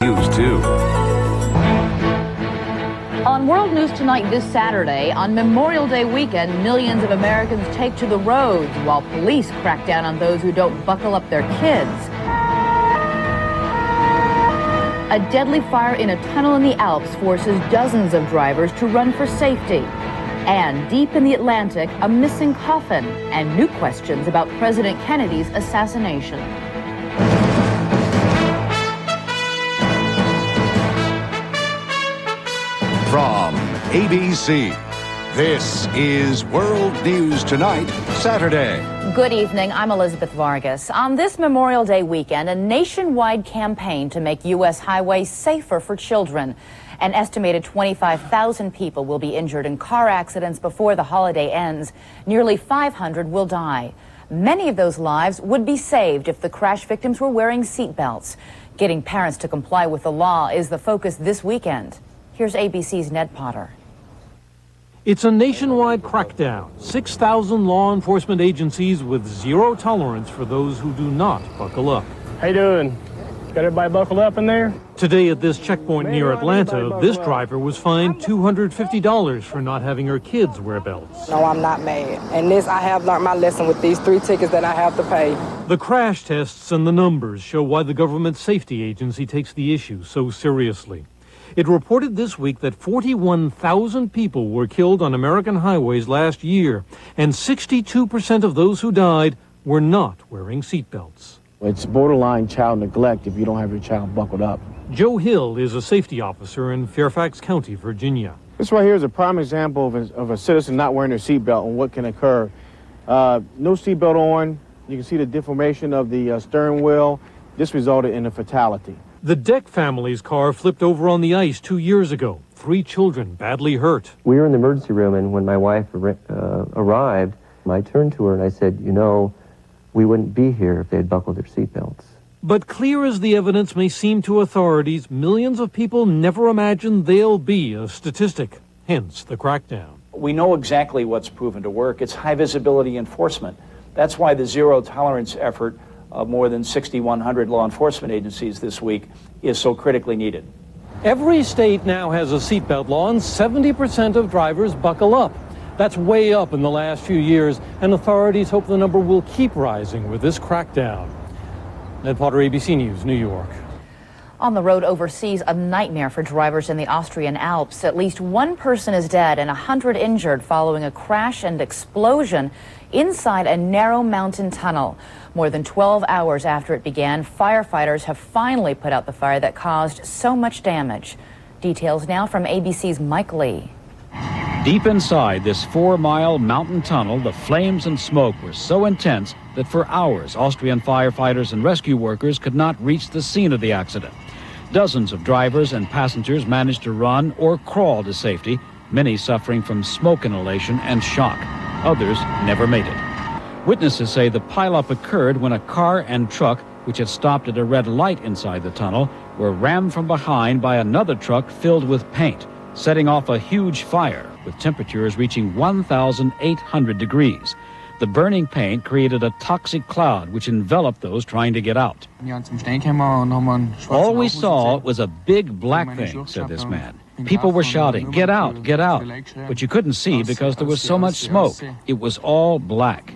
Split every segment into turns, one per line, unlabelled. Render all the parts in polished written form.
News 2.
On World News Tonight this Saturday, on Memorial Day weekend, millions of Americans take to the roads while police crack down on those who don't buckle up their kids. A deadly fire in a tunnel in the Alps forces dozens of drivers to run for safety. And deep in the Atlantic, a missing coffin and new questions about President Kennedy's assassination.
From ABC, this is World News Tonight, Saturday.
Good evening, I'm Elizabeth Vargas. On this Memorial Day weekend, a nationwide campaign to make U.S. highways safer for children. An estimated 25,000 people will be injured in car accidents before the holiday ends. Nearly 500 will die. Many of those lives would be saved if the crash victims were wearing seatbelts. Getting parents to comply with the law is the focus this weekend. Here's ABC's Ned Potter.
It's a nationwide crackdown. 6,000 law enforcement agencies with zero tolerance for those who do not buckle up.
How you doing? Got everybody buckled up in there?
Today at this checkpoint near Atlanta, this driver was fined $250 for not having her kids wear belts.
No, I'm not mad. And I have learned my lesson with these 3 tickets that I have to pay.
The crash tests and the numbers show why the government safety agency takes the issue so seriously. It reported this week that 41,000 people were killed on American highways last year, and 62% of those who died were not wearing seatbelts.
It's borderline child neglect if you don't have your child buckled up.
Joe Hill is a safety officer in Fairfax County, Virginia.
This right here is a prime example of a citizen not wearing their seatbelt and what can occur. No seatbelt on, you can see the deformation of the steering wheel. This resulted in a fatality.
The Deck family's car flipped over on the ice 2 years ago. 3 children badly hurt.
We were in the emergency room, and when my wife arrived, I turned to her and I said, you know, we wouldn't be here if they had buckled their seatbelts.
But clear as the evidence may seem to authorities, millions of people never imagined they'll be a statistic, hence the crackdown.
We know exactly what's proven to work. It's high visibility enforcement. That's why the zero tolerance effort of more than 6,100 law enforcement agencies this week is so critically needed.
Every state now has a seatbelt law, and 70% of drivers buckle up. That's way up in the last few years, and authorities hope the number will keep rising with this crackdown. Ned Potter, ABC News, New York.
On the road overseas, a nightmare for drivers in the Austrian Alps. At least 1 person is dead and 100 injured following a crash and explosion inside a narrow mountain tunnel. More than 12 hours after it began, firefighters have finally put out the fire that caused so much damage. Details now from ABC's Mike Lee.
Deep inside this 4-mile mountain tunnel, the flames and smoke were so intense that for hours, Austrian firefighters and rescue workers could not reach the scene of the accident. Dozens of drivers and passengers managed to run or crawl to safety, many suffering from smoke inhalation and shock. Others never made it. Witnesses say the pileup occurred when a car and truck, which had stopped at a red light inside the tunnel, were rammed from behind by another truck filled with paint, setting off a huge fire with temperatures reaching 1,800 degrees. The burning paint created a toxic cloud which enveloped those trying to get out. All we saw was a big black thing, said this man. People were shouting, "Get out, get out." But you couldn't see because there was so much smoke. It was all black.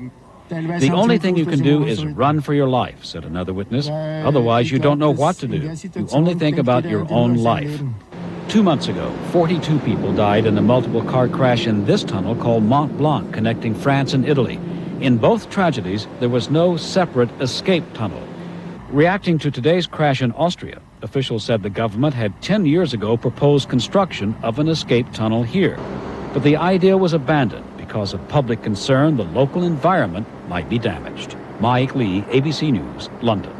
The only thing you can do is run for your life, said another witness. Otherwise, you don't know what to do. You only think about your own life. 2 months ago, 42 people died in a multiple car crash in this tunnel called Mont Blanc, connecting France and Italy. In both tragedies, there was no separate escape tunnel. Reacting to today's crash in Austria, officials said the government had 10 years ago proposed construction of an escape tunnel here. But the idea was abandoned because of public concern the local environment might be damaged. Mike Lee, ABC News, London.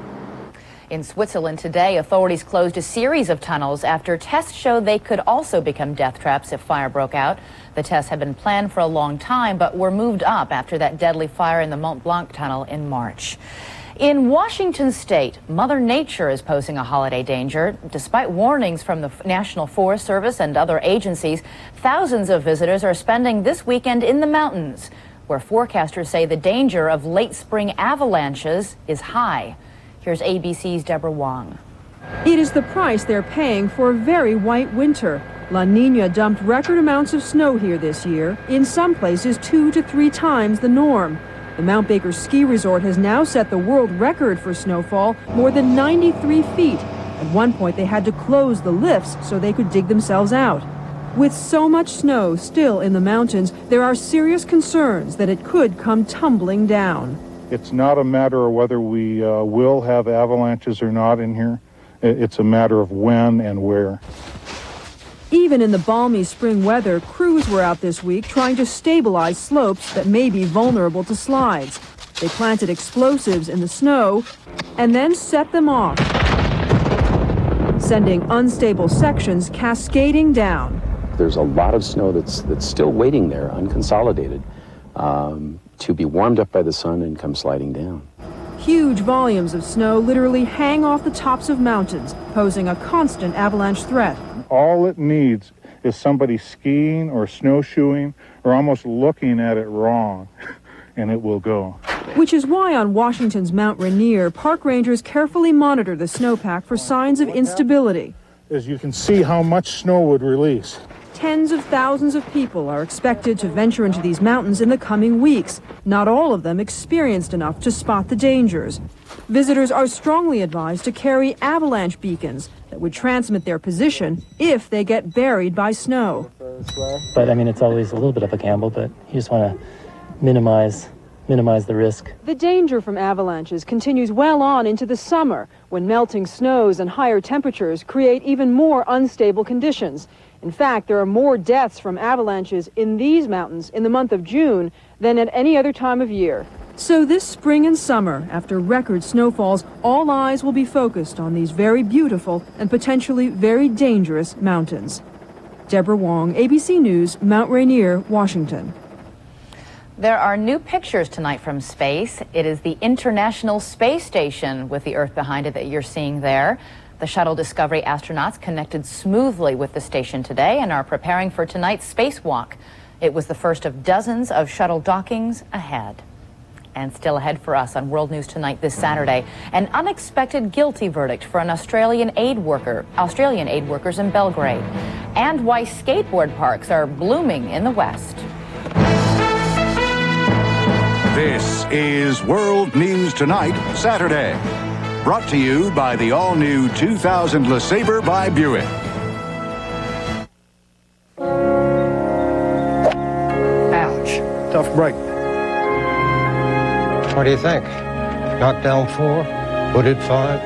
In Switzerland today, authorities closed a series of tunnels after tests showed they could also become death traps if fire broke out. The tests had been planned for a long time, but were moved up after that deadly fire in the Mont Blanc tunnel in March. In Washington state, Mother Nature is posing a holiday danger. Despite warnings from the National Forest Service and other agencies, thousands of visitors are spending this weekend in the mountains, where forecasters say the danger of late spring avalanches is high. Here's ABC's Deborah Wong.
It is the price they're paying for a very white winter. La Nina dumped record amounts of snow here this year, in some places 2 to 3 times the norm. The Mount Baker Ski Resort has now set the world record for snowfall, more than 93 feet. At one point, they had to close the lifts so they could dig themselves out. With so much snow still in the mountains, there are serious concerns that it could come tumbling down.
It's not a matter of whether we will have avalanches or not in here. It's a matter of when and where.
Even in the balmy spring weather, crews were out this week trying to stabilize slopes that may be vulnerable to slides. They planted explosives in the snow and then set them off, sending unstable sections cascading down.
There's a lot of snow that's still waiting there, unconsolidated, to be warmed up by the sun and come sliding down.
Huge volumes of snow literally hang off the tops of mountains, posing a constant avalanche threat.
All it needs is somebody skiing or snowshoeing or almost looking at it wrong, and it will go.
Which is why on Washington's Mount Rainier, park rangers carefully monitor the snowpack for signs of instability.
As you can see how much snow would release.
Tens of thousands of people are expected to venture into these mountains in the coming weeks, not all of them experienced enough to spot the dangers. Visitors are strongly advised to carry avalanche beacons that would transmit their position if they get buried by snow.
But I mean, it's always a little bit of a gamble, but you just want to minimize the risk.
The danger from avalanches continues well on into the summer, when melting snows and higher temperatures create even more unstable conditions. In fact, there are more deaths from avalanches in these mountains in the month of June than at any other time of year. So this spring and summer, after record snowfalls, all eyes will be focused on these very beautiful and potentially very dangerous mountains. Deborah Wong, ABC News, Mount Rainier, Washington.
There are new pictures tonight from space. It is the International Space Station with the Earth behind it that you're seeing there. The Shuttle Discovery astronauts connected smoothly with the station today and are preparing for tonight's spacewalk. It was the first of dozens of shuttle dockings ahead. And still ahead for us on World News Tonight this Saturday, an unexpected guilty verdict for an Australian aid workers in Belgrade, and why skateboard parks are blooming in the West.
This is World News Tonight, Saturday. Brought to you by the all-new 2000 LeSabre by Buick.
Ouch. Tough break. What do you think? Knockdown 4? Hooded 5?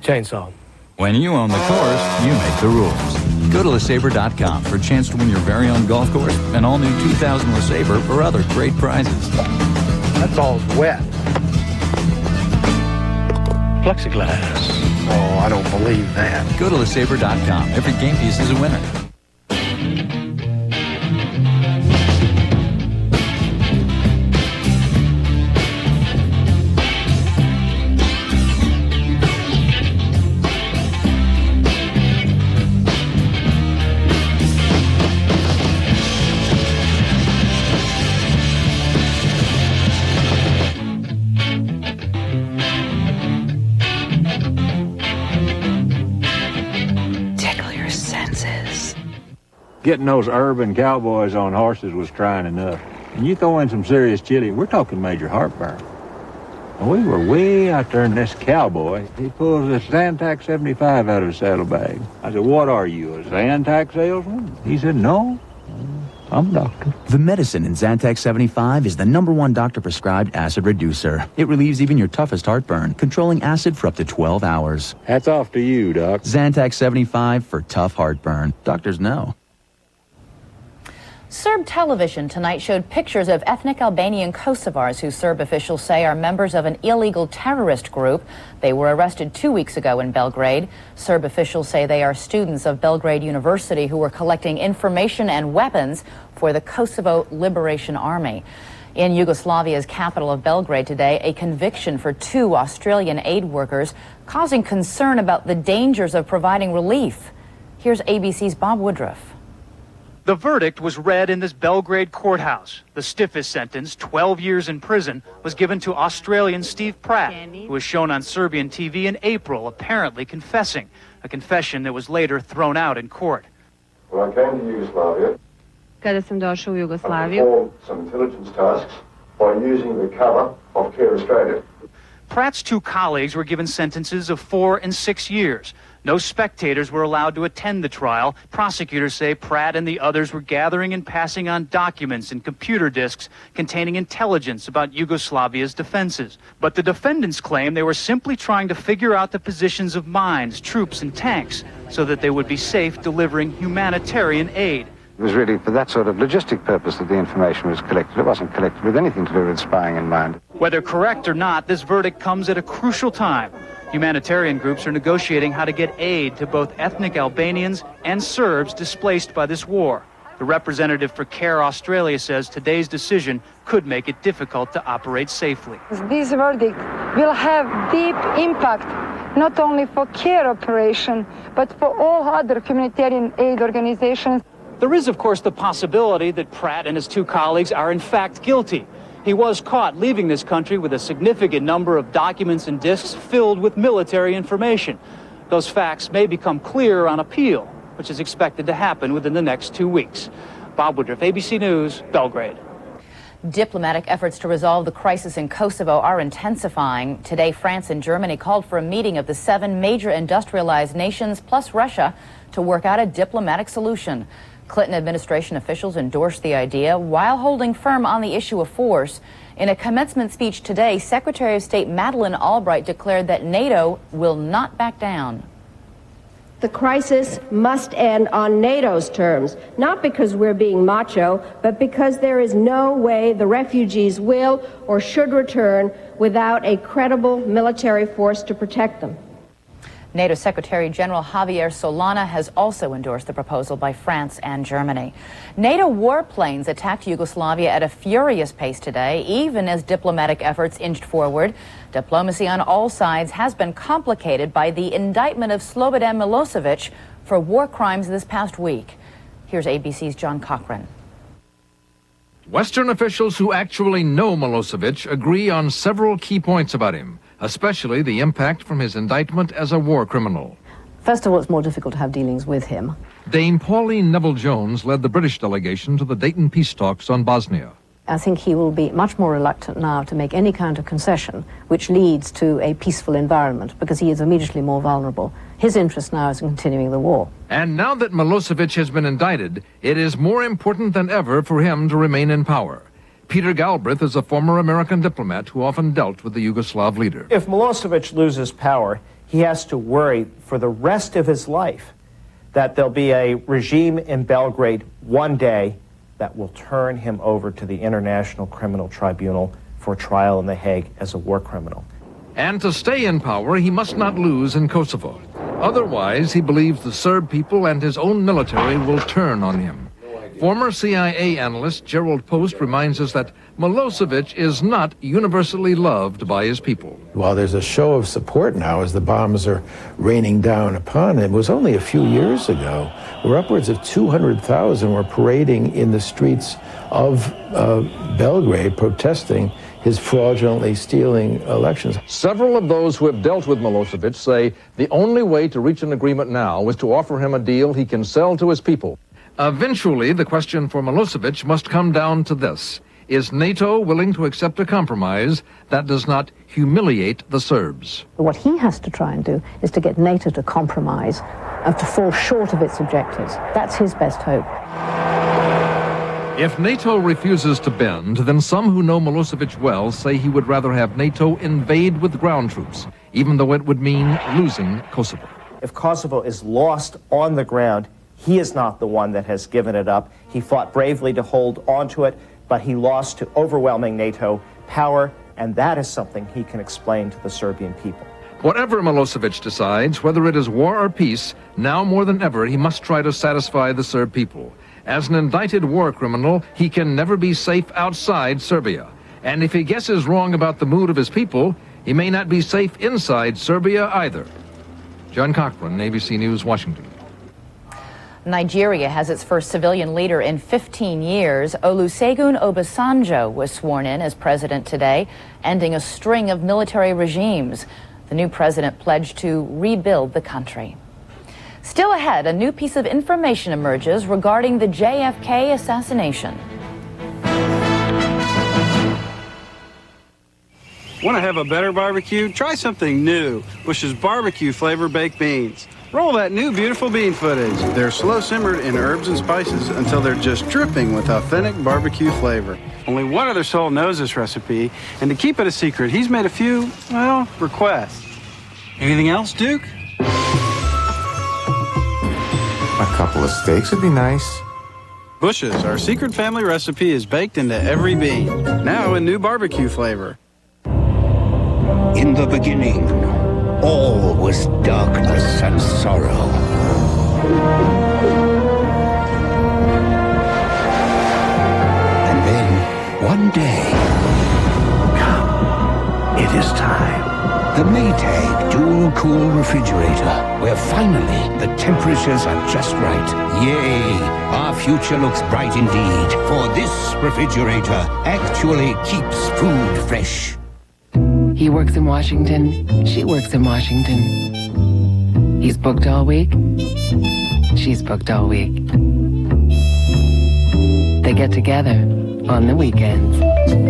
Chainsaw.
When you own the course, you make the rules. Go to LeSabre.com for a chance to win your very own golf course and all new 2000 LeSabre or other great prizes.
That's all wet. Plexiglass. Oh, I don't believe that.
Go to LeSabre.com. Every game piece is a winner.
Getting those urban cowboys on horses was trying enough. And you throw in some serious chili, we're talking major heartburn. And we were way out there, and this cowboy, he pulls this Zantac 75 out of his saddlebag. I said, what are you, a Zantac salesman? He said, no, I'm a doctor.
The medicine in Zantac 75 is the #1 doctor-prescribed acid reducer. It relieves even your toughest heartburn, controlling acid for up to 12 hours.
Hats off to you, Doc.
Zantac 75 for tough heartburn. Doctors know.
Serb television tonight showed pictures of ethnic Albanian Kosovars who Serb officials say are members of an illegal terrorist group. They were arrested 2 weeks ago in Belgrade. Serb officials say they are students of Belgrade University who were collecting information and weapons for the Kosovo Liberation Army. In Yugoslavia's capital of Belgrade today, a conviction for 2 Australian aid workers, causing concern about the dangers of providing relief. Here's ABC's Bob Woodruff.
The verdict was read in this Belgrade courthouse. The stiffest sentence, 12 years in prison, was given to Australian Steve Pratt, who was shown on Serbian TV in April, apparently confessing, a confession that was later thrown out in court.
When I came to Yugoslavia,
Kada sam došao u
I
Jugoslaviju,
performed some intelligence tasks by using the cover of Care Australia.
Pratt's two colleagues were given sentences of 4 and 6 years. No spectators were allowed to attend the trial. Prosecutors say Pratt and the others were gathering and passing on documents and computer disks containing intelligence about Yugoslavia's defenses. But the defendants claim they were simply trying to figure out the positions of mines, troops, and tanks so that they would be safe delivering humanitarian aid.
It was really for that sort of logistic purpose that the information was collected. It wasn't collected with anything to do with spying in mind.
Whether correct or not, this verdict comes at a crucial time. Humanitarian groups are negotiating how to get aid to both ethnic Albanians and Serbs displaced by this war. The representative for CARE Australia says today's decision could make it difficult to operate safely.
This verdict will have deep impact not only for CARE operation, but for all other humanitarian aid organizations.
There is, of course, the possibility that Pratt and his two colleagues are in fact guilty. He was caught leaving this country with a significant number of documents and disks filled with military information. Those facts may become clear on appeal, which is expected to happen within the next 2 weeks. Bob Woodruff, ABC News, Belgrade.
Diplomatic efforts to resolve the crisis in Kosovo are intensifying. Today, France and Germany called for a meeting of the 7 major industrialized nations plus Russia to work out a diplomatic solution. Clinton administration officials endorsed the idea while holding firm on the issue of force. In a commencement speech today, Secretary of State Madeleine Albright declared that NATO will not back down.
The crisis must end on NATO's terms, not because we're being macho, but because there is no way the refugees will or should return without a credible military force to protect them.
NATO Secretary General Javier Solana has also endorsed the proposal by France and Germany. NATO warplanes attacked Yugoslavia at a furious pace today, even as diplomatic efforts inched forward. Diplomacy on all sides has been complicated by the indictment of Slobodan Milosevic for war crimes this past week. Here's ABC's John Cochran.
Western officials who actually know Milosevic agree on several key points about him, especially the impact from his indictment as a war criminal.
First of all, it's more difficult to have dealings with him.
Dame Pauline Neville-Jones led the British delegation to the Dayton peace talks on Bosnia.
I think he will be much more reluctant now to make any kind of concession which leads to a peaceful environment, because he is immediately more vulnerable. His interest now is in continuing the war.
And now that Milosevic has been indicted, it is more important than ever for him to remain in power. Peter Galbraith is a former American diplomat who often dealt with the Yugoslav leader.
If Milosevic loses power, he has to worry for the rest of his life that there'll be a regime in Belgrade one day that will turn him over to the International Criminal Tribunal for trial in The Hague as a war criminal.
And to stay in power, he must not lose in Kosovo. Otherwise, he believes the Serb people and his own military will turn on him. Former CIA analyst Gerald Post reminds us that Milosevic is not universally loved by his people.
While there's a show of support now as the bombs are raining down upon him, it was only a few years ago where upwards of 200,000 were parading in the streets of Belgrade protesting his fraudulently stealing elections.
Several of those who have dealt with Milosevic say the only way to reach an agreement now is to offer him a deal he can sell to his people. Eventually, the question for Milosevic must come down to this. Is NATO willing to accept a compromise that does not humiliate the Serbs?
What he has to try and do is to get NATO to compromise and to fall short of its objectives. That's his best hope.
If NATO refuses to bend, then some who know Milosevic well say he would rather have NATO invade with ground troops, even though it would mean losing Kosovo.
If Kosovo is lost on the ground, he is not the one that has given it up. He fought bravely to hold onto it, but he lost to overwhelming NATO power, and that is something he can explain to the Serbian people.
Whatever Milosevic decides, whether it is war or peace, now more than ever he must try to satisfy the Serb people. As an indicted war criminal, he can never be safe outside Serbia. And if he guesses wrong about the mood of his people, he may not be safe inside Serbia either. John Cochran, ABC News, Washington.
Nigeria has its first civilian leader in 15 years. Olusegun Obasanjo was sworn in as president today, ending a string of military regimes. The new president pledged to rebuild the country. Still ahead, a new piece of information emerges regarding the JFK assassination.
Want to have a better barbecue? Try something new. Bush's barbecue flavor baked beans. Roll that new beautiful bean footage. They're slow simmered in herbs and spices until they're just dripping with authentic barbecue flavor. Only one other soul knows this recipe, and to keep it a secret, he's made a few, well, requests. Anything else, Duke?
A couple of steaks would be nice.
Bush's, our secret family recipe, is baked into every bean. Now in new barbecue flavor.
In the beginning, all was darkness and sorrow. And then, one day, come, it is time. The Maytag Dual Cool Refrigerator, where finally the temperatures are just right. Yay, our future looks bright indeed, for this refrigerator actually keeps food fresh.
He works in Washington, she works in Washington. He's booked all week, she's booked all week. They get together on the weekends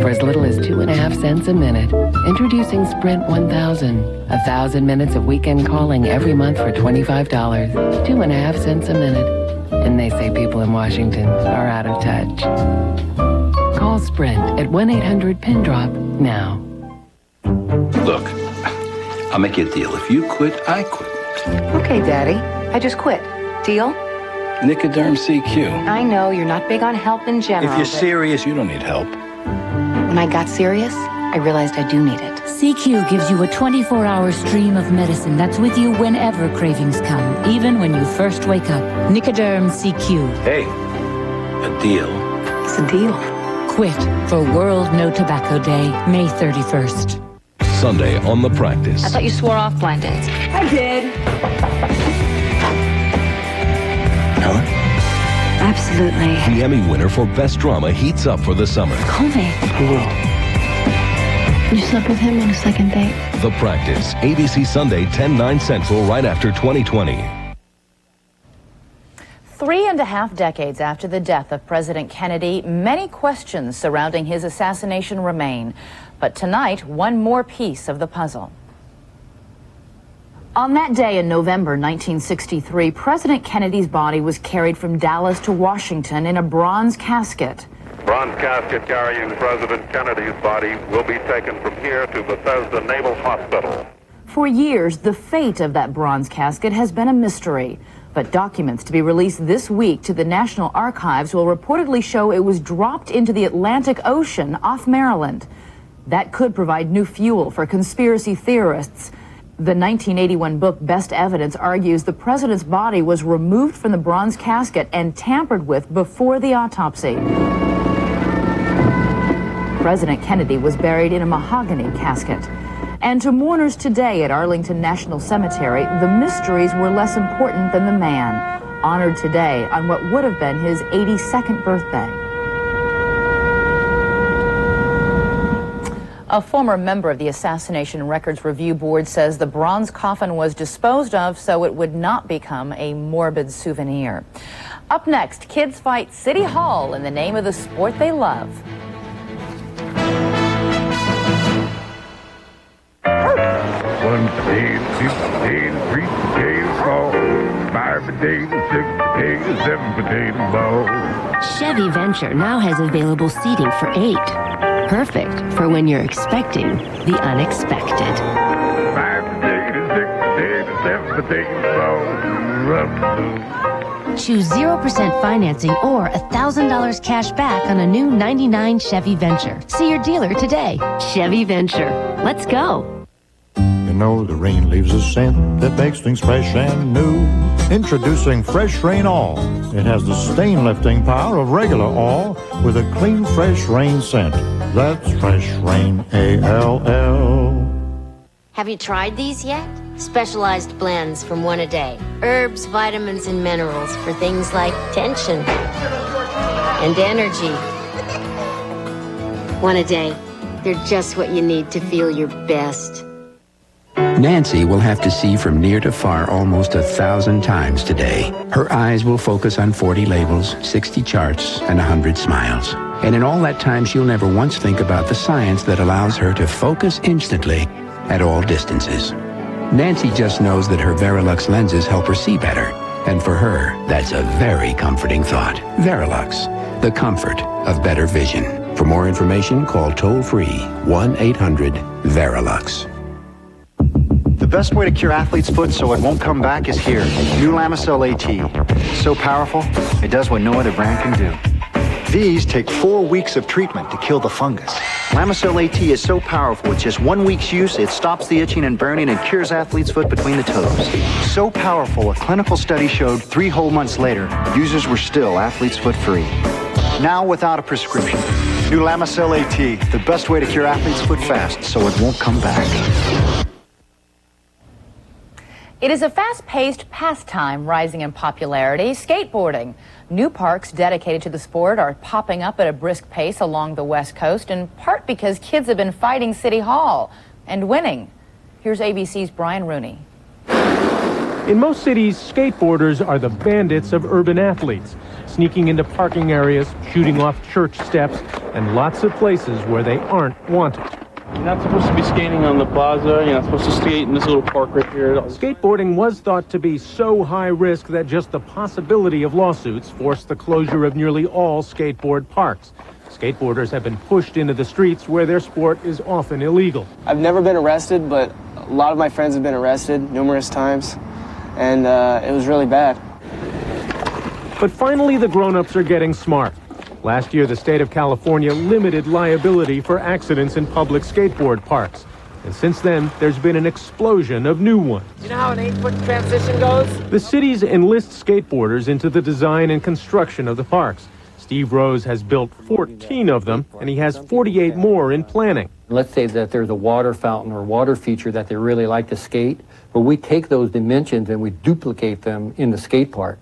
for as little as 2.5 cents a minute. Introducing Sprint 1000, 1,000 minutes of weekend calling every month for $25, 2.5 cents a minute. And they say people in Washington are out of touch. Call Sprint at 1-800-PIN-DROP now.
Look, I'll make you a deal. If you quit, I quit.
Okay, Daddy. I just quit. Deal?
Nicoderm CQ.
I know you're not big on help in general.
If you're serious, you don't need help.
When I got serious, I realized I do need it.
CQ gives you a 24-hour stream of medicine that's with you whenever cravings come, even when you first wake up. Nicoderm CQ.
Hey, a deal.
It's a deal.
Quit for World No Tobacco Day, May 31st.
Sunday on The Practice.
I thought you swore off blind dates. I did.
Helen?
Absolutely.
The Emmy winner for Best Drama heats up for the summer.
Call me.
Who will?
You slept with him on a second date?
The Practice, ABC Sunday, 10/9 Central, right after 2020.
3.5 decades after the death of President Kennedy, many questions surrounding his assassination remain. But tonight, one more piece of the puzzle. On that day in November 1963, President Kennedy's body was carried from Dallas to Washington in a bronze casket.
Bronze casket carrying President Kennedy's body will be taken from here to Bethesda Naval Hospital.
For years, the fate of that bronze casket has been a mystery. But documents to be released this week to the National Archives will reportedly show it was dropped into the Atlantic Ocean off Maryland. That could provide new fuel for conspiracy theorists. The 1981 book Best Evidence argues the president's body was removed from the bronze casket and tampered with before the autopsy. President Kennedy was buried in a mahogany casket. And to mourners today at Arlington National Cemetery, the mysteries were less important than the man, honored today on what would have been his 82nd birthday. A former member of the Assassination Records Review Board says the bronze coffin was disposed of so it would not become a morbid souvenir. Up next, kids fight City Hall in the name of the sport they love.
1 potato, 2 potatoes, 3 potatoes, 4, 5 potatoes, 6 potatoes, 7 potato balls.
Chevy Venture now has available seating for 8. Perfect for when you're expecting the unexpected.
5 potatoes, 6 potatoes, 7 potato balls.
Choose 0% financing or $1,000 cash back on a new '99 Chevy Venture. See your dealer today. Chevy Venture. Let's go.
You know the rain leaves a scent that makes things fresh and new. Introducing Fresh Rain All. It has the stain-lifting power of regular all with a clean, fresh rain scent. That's Fresh Rain, A-L-L.
Have you tried these yet?
Specialized blends from One A Day. Herbs, vitamins, and minerals for things like tension and energy. One A Day. They're just what you need to feel your best.
Nancy will have to see from near to far almost 1,000 times today. Her eyes will focus on 40 labels, 60 charts, and 100 smiles. And in all that time, she'll never once think about the science that allows her to focus instantly at all distances. Nancy just knows that her Verilux lenses help her see better. And for her, that's a very comforting thought. Verilux, the comfort of better vision. For more information, call toll-free 1-800-VERILUX.
The best way to cure athlete's foot so it won't come back is here. New Lamisil AT. So powerful, it does what no other brand can do. These take 4 weeks of treatment to kill the fungus. Lamisil AT is so powerful, with just 1 week's use, it stops the itching and burning and cures athlete's foot between the toes. So powerful, a clinical study showed 3 whole months later, users were still athlete's foot free. Now without a prescription. New Lamisil AT, the best way to cure athlete's foot fast so it won't come back.
It is a fast-paced pastime rising in popularity, skateboarding. New parks dedicated to the sport are popping up at a brisk pace along the West Coast, in part because kids have been fighting City Hall and winning. Here's ABC's Brian Rooney.
In most cities, skateboarders are the bandits of urban athletes, sneaking into parking areas, shooting off church steps, and lots of places where they aren't wanted.
You're not supposed to be skating on the plaza. You're not supposed to skate in this little park right here.
Skateboarding was thought to be so high risk that just the possibility of lawsuits forced the closure of nearly all skateboard parks. Skateboarders have been pushed into the streets where their sport is often illegal.
I've never been arrested, but a lot of my friends have been arrested numerous times, and it was really bad.
But finally, the grown-ups are getting smart. Last year, the state of California limited liability for accidents in public skateboard parks. And since then, there's been an explosion of new ones.
You know how an 8-foot transition goes?
The cities enlist skateboarders into the design and construction of the parks. Steve Rose has built 14 of them, and he has 48 more in planning.
Let's say that there's a water fountain or water feature that they really like to skate, but we take those dimensions and we duplicate them in the skate park.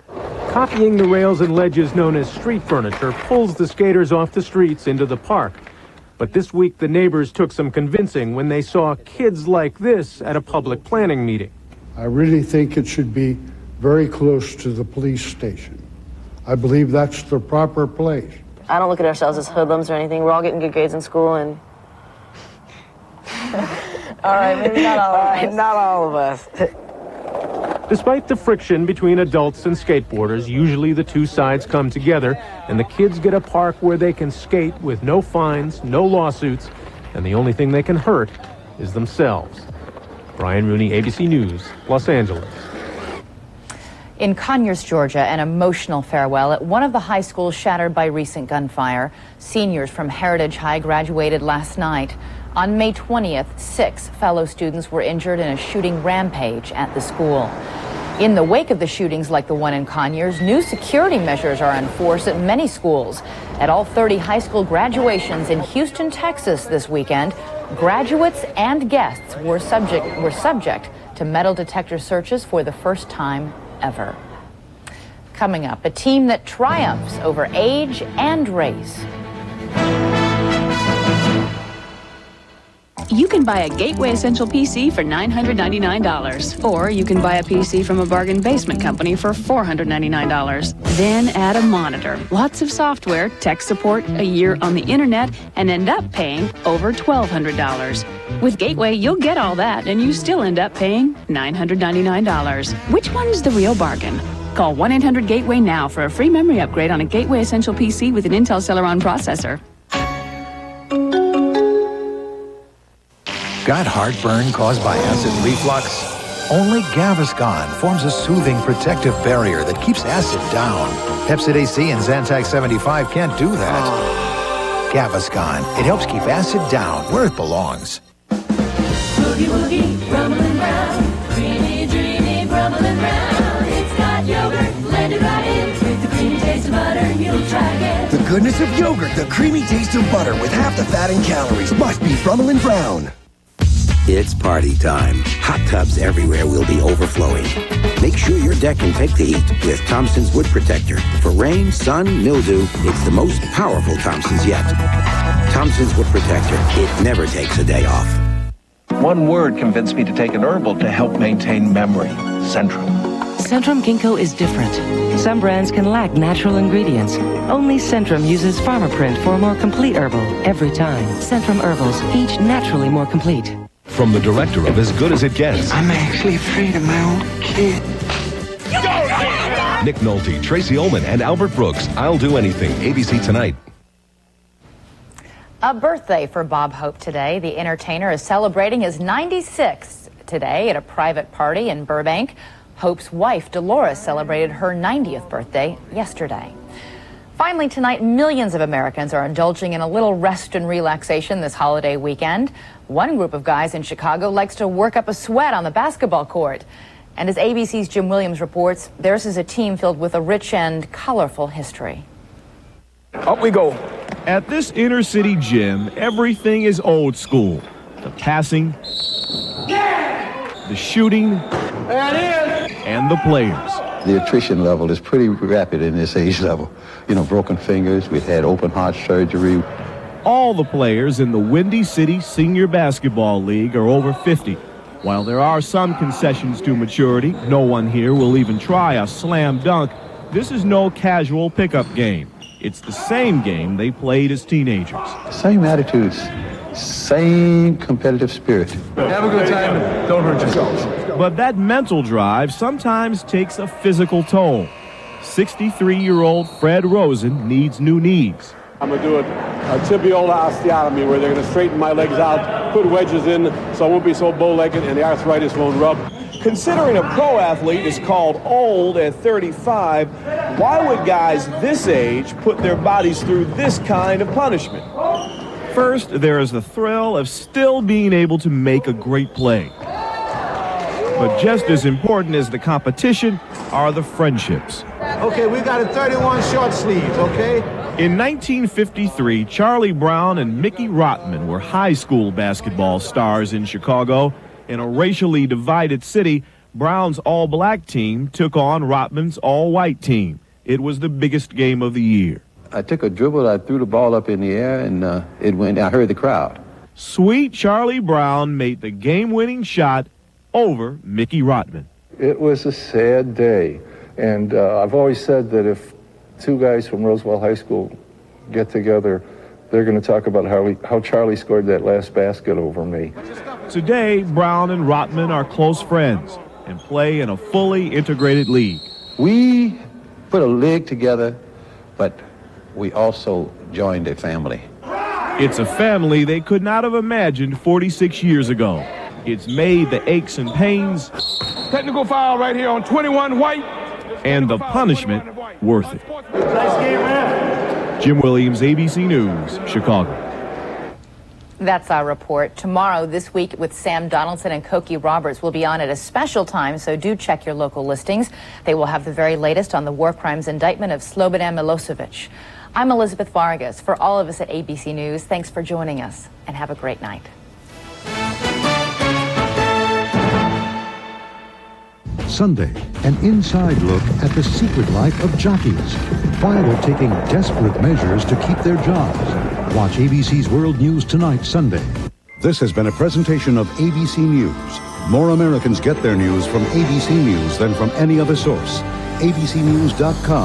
Copying the rails and ledges known as street furniture pulls the skaters off the streets into the park. But this week, the neighbors took some convincing when they saw kids like this at a public planning meeting.
I really think it should be very close to the police station. I believe that's the proper place.
I don't look at ourselves as hoodlums or anything. We're all getting good grades in school, and
all right, maybe not all of us. Not all of us.
Despite the friction between adults and skateboarders, usually the two sides come together and the kids get a park where they can skate with no fines, no lawsuits, and the only thing they can hurt is themselves. Brian Rooney, ABC News, Los Angeles.
In Conyers, Georgia, an emotional farewell at one of the high schools shattered by recent gunfire. Seniors from Heritage High graduated last night. On May 20th, 6 fellow students were injured in a shooting rampage at the school. In the wake of the shootings like the one in Conyers, new security measures are in force at many schools. At all 30 high school graduations in Houston, Texas this weekend, graduates and guests were subject to metal detector searches for the first time ever. Coming up, a team that triumphs over age and race.
You can buy a Gateway Essential PC for $999, or you can buy a PC from a bargain basement company for $499. Then add a monitor, lots of software, tech support, a year on the internet, and end up paying over $1,200. With Gateway, you'll get all that, and you still end up paying $999. Which one's the real bargain? Call 1-800-GATEWAY now for a free memory upgrade on a Gateway Essential PC with an Intel Celeron processor.
Got heartburn caused by acid reflux? Only Gaviscon forms a soothing protective barrier that keeps acid down. Pepcid AC and Zantac 75 can't do that. Gaviscon, it helps keep acid down where it belongs.
Boogie Woogie, Rumblin' Brown, creamy, dreamy, Rumblin' Brown. It's got yogurt, blended right in, with the creamy taste of butter, you'll try again.
The goodness of yogurt, the creamy taste of butter with half the fat and calories. Must be Rumblin' Brown.
It's party time. Hot tubs everywhere will be overflowing. Make sure your deck can take the heat with Thompson's Wood Protector. For rain, sun, mildew, it's the most powerful Thompson's yet. Thompson's Wood Protector. It never takes a day off.
One word convinced me to take an herbal to help maintain memory. Centrum.
Centrum Ginkgo is different. Some brands can lack natural ingredients. Only Centrum uses Pharmaprint for a more complete herbal every time. Centrum herbals, each naturally more complete.
From the director of As Good as It Gets,
I'm actually afraid of my own kid.
Nick Nolte, Tracy Ullman, and Albert Brooks. I'll Do Anything. ABC Tonight.
A birthday for Bob Hope today. The entertainer is celebrating his 96th today at a private party in Burbank. Hope's wife, Dolores, celebrated her 90th birthday yesterday. Finally tonight, millions of Americans are indulging in a little rest and relaxation this holiday weekend. One group of guys in Chicago likes to work up a sweat on the basketball court. And as ABC's Jim Williams reports, theirs is a team filled with a rich and colorful history.
Up we go. At this inner city gym, everything is old school. The passing, the shooting, and the players.
The attrition level is pretty rapid in this age level. You know, broken fingers, we've had open heart surgery.
All the players in the Windy City Senior Basketball League are over 50. While there are some concessions to maturity, no one here will even try a slam dunk. This is no casual pickup game. It's the same game they played as teenagers.
Same attitudes, same competitive spirit.
Have a good time. Don't hurt yourselves. But that mental drive sometimes takes a physical toll. 63-year-old Fred Rosen needs new knees.
I'm going to do a tibial osteotomy where they're going to straighten my legs out, put wedges in so I won't be so bow-legged and the arthritis won't rub. Considering a pro athlete is called old at 35, why would guys this age put their bodies through this kind of punishment? First, there is the thrill of still being able to make a great play. But just as important as the competition are the friendships.
Okay, we got a 31 short sleeves, okay?
In 1953, Charlie Brown and Mickey Rotman were high school basketball stars in Chicago. In a racially divided city, Brown's all-black team took on Rotman's all-white team. It was the biggest game of the year.
I took a dribble, I threw the ball up in the air, and it went. I heard the crowd.
Sweet Charlie Brown made the game-winning shot over Mickey Rotman.
It was a sad day, and I've always said that if two guys from Roosevelt High School get together, they're going to talk about how Charlie scored that last basket over me.
Today, Brown and Rotman are close friends and play in a fully integrated league.
We put a league together, but we also joined a family.
It's a family they could not have imagined 46 years ago. It's made the aches and pains,
Technical foul right here on 21 White,
and the punishment worth it.
Nice game, man.
Jim Williams, ABC News, Chicago.
That's our report. Tomorrow, This Week with Sam Donaldson and Cokie Roberts will be on at a special time, so do check your local listings. They will have the very latest on the war crimes indictment of Slobodan Milosevic. I'm Elizabeth Vargas. For all of us at ABC News, thanks for joining us, and have a great night.
Sunday, an inside look at the secret life of jockeys while they're taking desperate measures to keep their jobs. Watch ABC's World News Tonight, Sunday. This has been a presentation of ABC News. More Americans get their news from ABC News than from any other source. abcnews.com.